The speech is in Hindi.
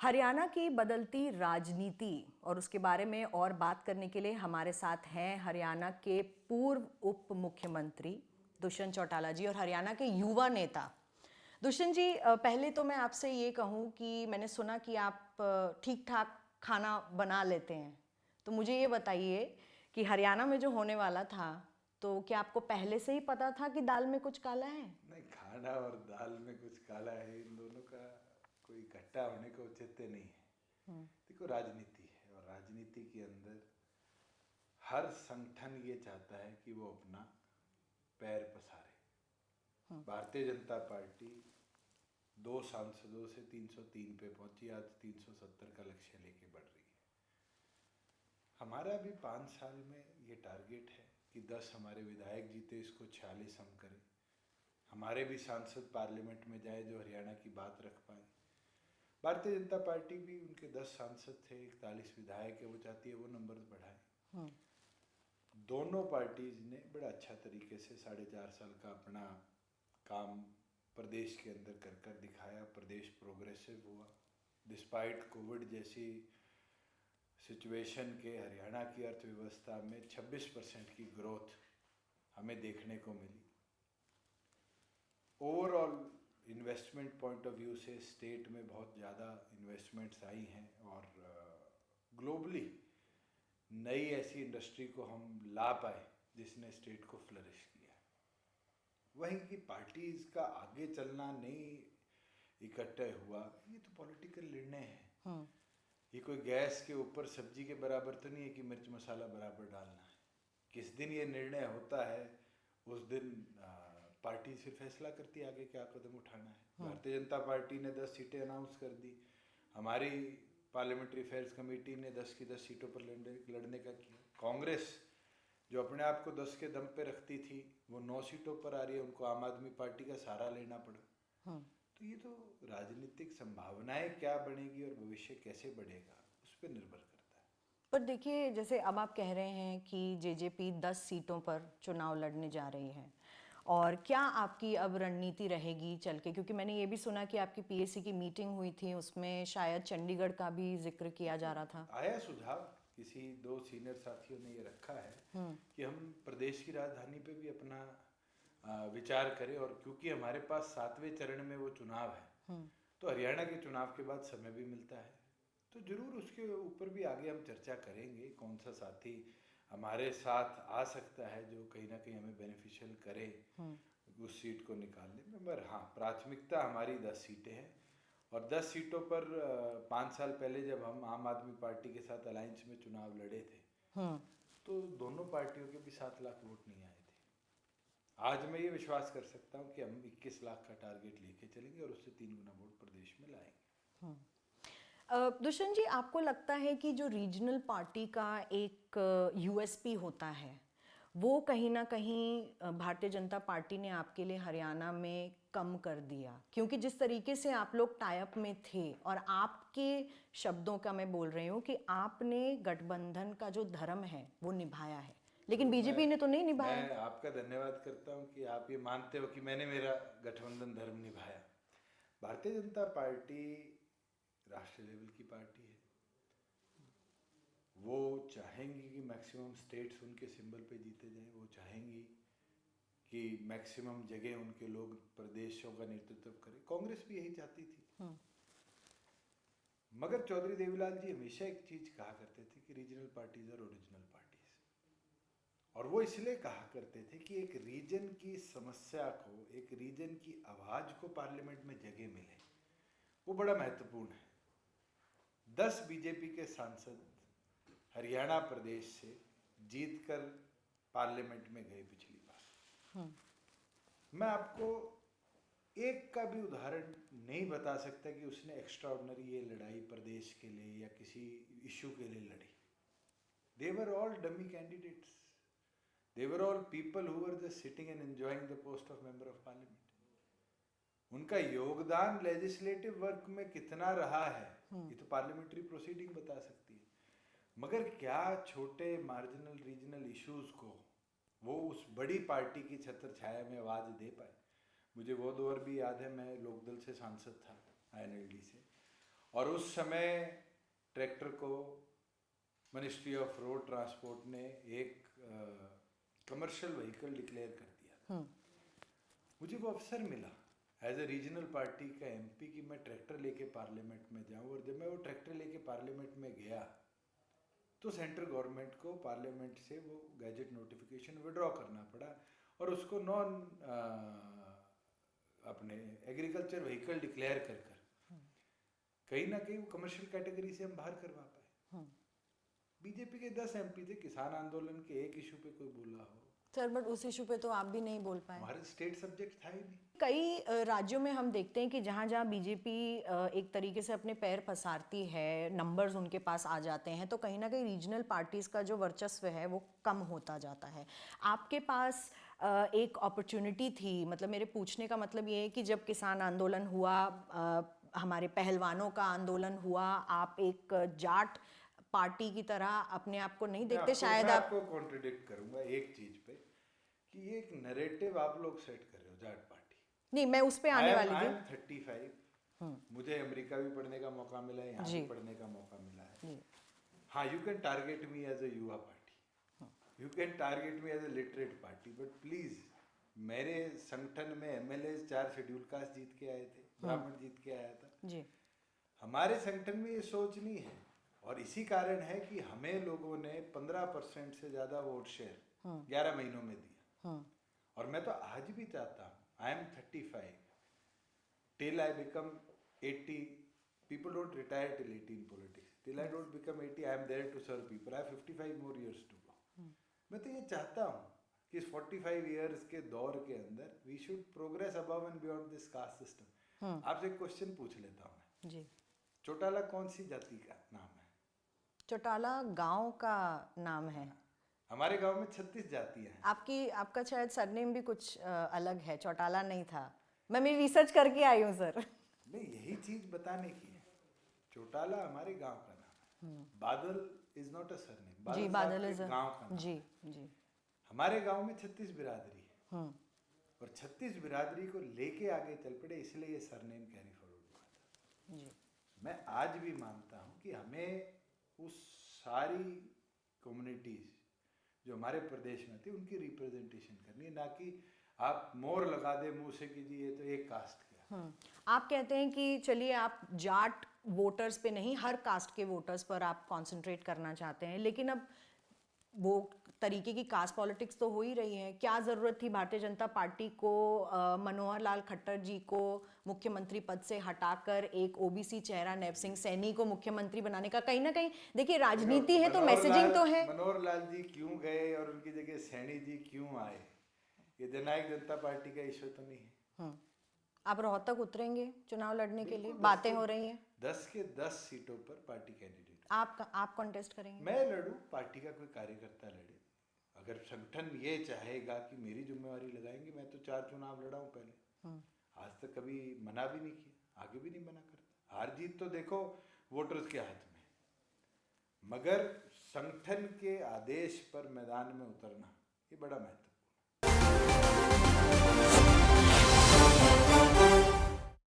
हरियाणा की बदलती राजनीति और उसके बारे में और बात करने के लिए हमारे साथ हैं हरियाणा के पूर्व उप मुख्यमंत्री दुष्यंत चौटाला जी और हरियाणा के युवा नेता। दुष्यंत जी, पहले तो मैं आपसे ये कहूँ कि मैंने सुना कि आप ठीक ठाक खाना बना लेते हैं, तो मुझे ये बताइए कि हरियाणा में जो होने वाला था, तो क्या आपको पहले से ही पता था कि दाल में कुछ काला है? नहीं, खाना और दाल में कुछ काला है, इन दोनों का कोई इकट्ठा होने का औचित्य नहीं है। देखो, राजनीति है और राजनीति के अंदर हर संगठन ये चाहता है कि वो अपना पैर पसारे। भारतीय जनता पार्टी 2 सांसदों से 303 पे पहुंची, आज 370 का लक्ष्य लेके बढ़ रही है। हमारा भी 5 साल में ये टारगेट है कि 10 हमारे विधायक जीते, इसको 46 हम करें। हमारे भी सांसद पार्लियामेंट में जाए जो हरियाणा की बात रख पाए। भारतीय जनता पार्टी भी, उनके 10 सांसद थे, 41 विधायक है, वो चाहती है वो नंबर बढ़ाए। दोनों पार्टीज ने बड़ा अच्छा तरीके से 4.5 साल का अपना काम प्रदेश के अंदर कर कर दिखाया। प्रदेश प्रोग्रेसिव हुआ। डिस्पाइट कोविड जैसी सिचुएशन के हरियाणा की अर्थव्यवस्था में 26% की ग्रोथ हमें देखने को मिली। Overall investment point of view से स्टेट में बहुत ज़्यादा इन्वेस्टमेंट्स आई हैं और ग्लोबली नई ऐसी इंडस्ट्री को हम ला पाए जिसने स्टेट को फ्लरिश किया। वहीं की पार्टीज का आगे चलना नहीं इकट्ठे हुआ, ये तो पॉलिटिकल निर्णय है। ये कोई गैस के ऊपर सब्जी के बराबर तो नहीं है कि मिर्च मसाला बराबर डालना है। किस दिन ये निर्णय होता है उस दिन पार्टी फिर फैसला करती है आगे क्या कदम उठाना है। भारतीय जनता पार्टी ने 10 सीटें अनाउंस कर दी। हमारी पार्लियामेंट्री अफेयर्स कमेटी ने 10 की 10 सीटों पर लड़ने का किया। कांग्रेस जो अपने आप को 10 के दम पे रखती थी, वो 9 सीटों पर आ रही है, उनको आम आदमी पार्टी का सहारा लेना पड़ा। तो ये तो राजनीतिक संभावनाएं क्या बनेगी और भविष्य कैसे बढ़ेगा उस पर निर्भर करता है। पर देखिए, जैसे अब आप कह रहे हैं कि जेजेपी 10 सीटों पर चुनाव लड़ने जा रही है, और क्या आपकी अब रणनीति रहेगी चल के? क्योंकि मैंने ये भी सुना कि आपकी पीएससी की मीटिंग हुई थी, उसमें शायद चंडीगढ़ का भी जिक्र किया जा रहा था। आया सुझाव, किसी 2 सीनियर साथियों ने ये रखा है कि हम प्रदेश की राजधानी पे भी अपना विचार करें, और क्योंकि हमारे पास 7वें चरण में वो चुनाव है, तो हरियाणा के चुनाव के बाद समय भी मिलता है, तो जरूर उसके ऊपर भी आगे हम चर्चा करेंगे। कौन सा साथी हमारे साथ आ सकता है जो कहीं ना कहीं हमें बेनिफिशियल करे उस सीट को निकालने में। मगर हाँ, प्राथमिकता हमारी 10 सीटें हैं, और 10 सीटों पर 5 साल पहले जब हम आम आदमी पार्टी के साथ अलायंस में चुनाव लड़े थे, तो दोनों पार्टियों के भी 7 लाख वोट नहीं आए थे। आज मैं ये विश्वास कर सकता हूँ कि हम 21 लाख का टारगेट लेके चलेंगे और उससे 3 गुना वोट प्रदेश में लाएंगे। दुष्यंत जी, आपको लगता है कि जो रीजनल पार्टी का एक यूएसपी होता है, वो कहीं ना कहीं भारतीय जनता पार्टी ने आपके लिए हरियाणा में कम कर दिया? क्योंकि जिस तरीके से आप लोग टाइप में थे, और आपके शब्दों का मैं बोल रही हूँ कि आपने गठबंधन का जो धर्म है वो निभाया है, लेकिन बीजेपी ने तो नहीं निभाया। मैं आपका धन्यवाद करता हूँ कि आप ये मानते हो कि मैंने मेरा गठबंधन धर्म निभाया। भारतीय जनता पार्टी राष्ट्रीय लेवल की पार्टी है। वो चाहेंगी कि मैक्सिमम स्टेट्स उनके सिंबल पे जीते जाएं। वो चाहेंगी कि मैक्सिमम जगह उनके लोग प्रदेशों का नेतृत्व करें। कांग्रेस भी यही चाहती थी। मगर चौधरी देवीलाल जी हमेशा एक चीज कहा करते थे कि regional parties are original parties, और वो इसलिए कहा करते थे कि एक रीजन की समस्या को, एक रीजन की आवाज को पार्लियामेंट में जगह मिले, वो बड़ा महत्वपूर्ण है। 10 बीजेपी के सांसद हरियाणा प्रदेश से जीतकर पार्लियामेंट में गए पिछली बार। मैं आपको एक का भी उदाहरण नहीं बता सकता कि उसने एक्स्ट्राऑर्डिनरी ये लड़ाई प्रदेश के लिए या किसी इशू के लिए लड़ी। They were all dummy candidates, they were all people who were just sitting and enjoying the post of member of parliament. उनका योगदान लेजिस्लेटिव वर्क में कितना रहा है ये तो पार्लियामेंट्री प्रोसीडिंग बता सकती है। मगर क्या छोटे मार्जिनल रीजनल इश्यूज को वो उस बड़ी पार्टी की छत्र छाया में आवाज दे पाए? मुझे वो दौर भी याद है, मैं लोकदल से सांसद था, आईएनएलडी से, और उस समय ट्रैक्टर को मिनिस्ट्री ऑफ रोड ट्रांसपोर्ट ने एक कमर्शियल व्हीकल डिक्लेयर कर दिया। मुझे वो अवसर मिला एज ए रीजनल पार्टी का एमपी कि मैं ट्रैक्टर लेके पार्लियामेंट में जाऊं, और जब मैं वो ट्रैक्टर लेके पार्लियामेंट में गया तो सेंट्रल गवर्नमेंट को पार्लियामेंट से वो गैजेट नोटिफिकेशन विड्रॉ करना पड़ा और उसको नॉन अपने एग्रीकल्चर व्हीकल डिक्लेयर कर कहीं ना कहीं वो कमर्शियल कैटेगरी से हम बाहर करवा पाए। बीजेपी के 10 एमपी थे, किसान आंदोलन के एक इशू पे कोई बोला हो सर, बट उस इशू पे तो आप भी नहीं बोल पाए। हमारे स्टेट सब्जेक्ट था ही नहीं। कई राज्यों में हम देखते हैं कि जहाँ जहाँ बीजेपी एक तरीके से अपने पैर पसारती है, नंबर्स उनके पास आ जाते हैं, तो कहीं ना कहीं रीजनल पार्टीज़ का जो वर्चस्व है वो कम होता जाता है। आपके पास एक अपॉर्चुनिटी थी, मतलब मेरे पूछने का मतलब ये है कि जब किसान आंदोलन हुआ, हमारे पहलवानों का आंदोलन हुआ, आप एक जाट पार्टी की तरह अपने आप को नहीं देखते? शायद आपको कॉन्ट्रडिक्ट करूंगा एक चीज पे कि ये एक नैरेटिव आप लोग सेट कर रहे हो जाट पार्टी। नहीं, मैं उस पे आने वाली थी। 35 मुझे अमेरिका भी पढ़ने का मौका मिला है, यहाँ भी पढ़ने का मौका मिला है। हाँ, you can target me as a युवा party, you can target me as a literate party, but please मेरे संगठन में एमएलए 4 शेड्यूल कास्ट जीत के आए थे, ब्राह्मण जीत के आया था जी। हमारे संगठन में ये सोच नहीं है, और इसी कारण है कि हमें लोगों ने 15% से ज्यादा वोट शेयर 11 महीनों में दिया। और मैं तो आज भी चाहता हूँ, I am 35 till I become 80, people don't retire till 80 in politics, till I don't become 80 I am there to serve people, I have 55 more years to go. मैं तो ये चाहता हूँ कि इस 45 इयर्स के दौर के अंदर we should progress above and beyond this caste system. आपसे एक क्वेश्चन पूछ लेता हूँ मैं जी। चौटाला कौन सी जाति का नाम है? चौटाला गांव का नाम है। हमारे गांव में 36 जातियां हैं। आपका शायद सरनेम भी कुछ अलग है, चौटाला नहीं था। मैं मेरी रिसर्च करके आई हूँ सर। नहीं, यही चीज बताने की है। चौटाला हमारे गांव का नाम है। बादल इज नॉट अ सरनेम। जी, बादल इज गांव का नाम। जी जी। हमारे गांव में 36 बिरादरी है, और 36 बिरादरी को लेके आगे चल पड़े, इसलिए ये सरनेम कैरी फॉरवर्ड हुआ था। जी। मैं आज भी मानता हूँ कि हमें उस सारी कम्युनिटीज जो हमारे प्रदेश में थी उनकी रिप्रेजेंटेशन करनी है, ना कि आप मोहर लगा दे मुंह से कि जी ये तो एक कास्ट का। आप कहते हैं कि चलिए आप जाट वोटर्स पे नहीं, हर कास्ट के वोटर्स पर आप कंसंट्रेट करना चाहते हैं, लेकिन अब वो तरीके की कास्ट पॉलिटिक्स तो हो ही रही है। क्या ज़रूरत थी भारतीय जनता पार्टी को मनोहर लाल खट्टर जी को मुख्यमंत्री पद से हटाकर एक ओबीसी चेहरा नैब सिंह सैनी को मुख्यमंत्री बनाने का? कहीं ना कहीं देखिए राजनीति है तो मैसेजिंग तो है। मनोहर लाल जी क्यों गए और उनकी जगह सैनी जी क्यों आए, ये जननायक जनता पार्टी का इशू तो नहीं है। आप रोहतक उतरेंगे चुनाव लड़ने के लिए? बातें हो रही हैं 10 के 10 सीटों पर पार्टी कैंडिडेट। आप कॉन्टेस्ट करेंगे? मैं लड़ूं, पार्टी का कोई कार्यकर्ता लड़े। अगर संगठन ये चाहेगा कि मेरी जिम्मेवारी लगाएंगे, मैं तो 4 चुनाव लड़ा हूं पहले, आज तक कभी मना भी नहीं किया, आगे भी नहीं मना करता। हार जीत तो देखो वोटर्स के हाथ में, मगर संगठन के आदेश पर मैदान में उतरना ये बड़ा महत्वपूर्ण है।